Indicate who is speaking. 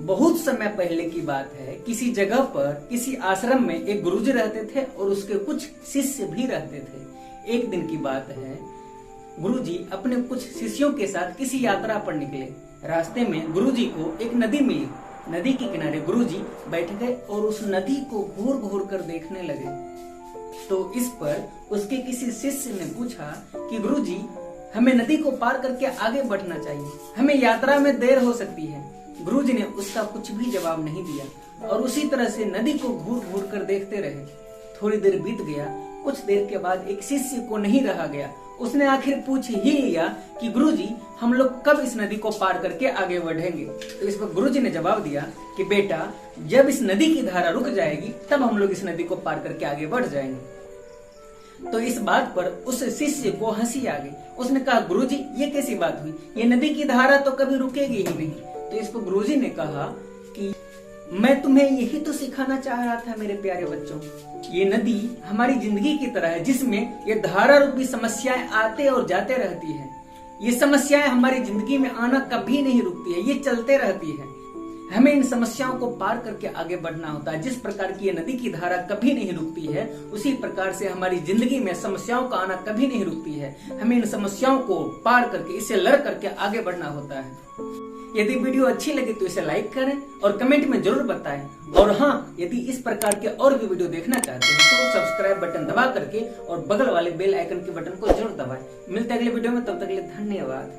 Speaker 1: बहुत समय पहले की बात है, किसी जगह पर किसी आश्रम में एक गुरुजी रहते थे और उसके कुछ शिष्य भी रहते थे। एक दिन की बात है, गुरुजी अपने कुछ शिष्यों के साथ किसी यात्रा पर निकले। रास्ते में गुरुजी को एक नदी मिली। नदी के किनारे गुरुजी बैठ गए और उस नदी को घूर घूर कर देखने लगे। तो इस पर उसके किसी शिष्य ने पूछा कि गुरुजी, हमें नदी को पार करके आगे बढ़ना चाहिए, हमें यात्रा में देर हो सकती है। गुरुजी ने उसका कुछ भी जवाब नहीं दिया और उसी तरह से नदी को घूर घूर कर देखते रहे। थोड़ी देर बीत गया। कुछ देर के बाद एक शिष्य को नहीं रहा गया, उसने आखिर पूछ ही लिया कि गुरुजी, हम लोग कब इस नदी को पार करके आगे बढ़ेंगे। तो इस पर गुरुजी ने जवाब दिया कि बेटा, जब इस नदी की धारा रुक जाएगी तब हम लोग इस नदी को पार करके आगे बढ़ जाएंगे। तो इस बात पर उस शिष्य को हंसी आ गई। उसने कहा, गुरुजी, ये कैसी बात हुई, ये नदी की धारा तो कभी रुकेगी ही नहीं। तो इस पर गुरुजी ने कहा कि मैं तुम्हें यही तो सिखाना चाह रहा था मेरे प्यारे बच्चों। ये नदी हमारी जिंदगी की तरह है, जिसमें ये धारा रूपी समस्याएं आते और जाते रहती है। ये समस्याएं हमारी जिंदगी में आना कभी नहीं रुकती है, ये चलते रहती है। हमें इन समस्याओं को पार करके आगे बढ़ना होता है। जिस प्रकार की ये नदी की धारा कभी नहीं रुकती है, उसी प्रकार से हमारी जिंदगी में समस्याओं का आना कभी नहीं रुकती है। हमें इन समस्याओं को पार करके, इससे लड़ करके आगे बढ़ना होता है। यदि वीडियो अच्छी लगे तो इसे लाइक करें और कमेंट में जरूर बताएं। और हाँ, यदि इस प्रकार के और भी वीडियो देखना चाहते हैं तो सब्सक्राइब बटन दबा करके और बगल वाले बेल आइकन के बटन को जरूर दबाएं। मिलते हैं अगले वीडियो में, तब तक के लिए धन्यवाद।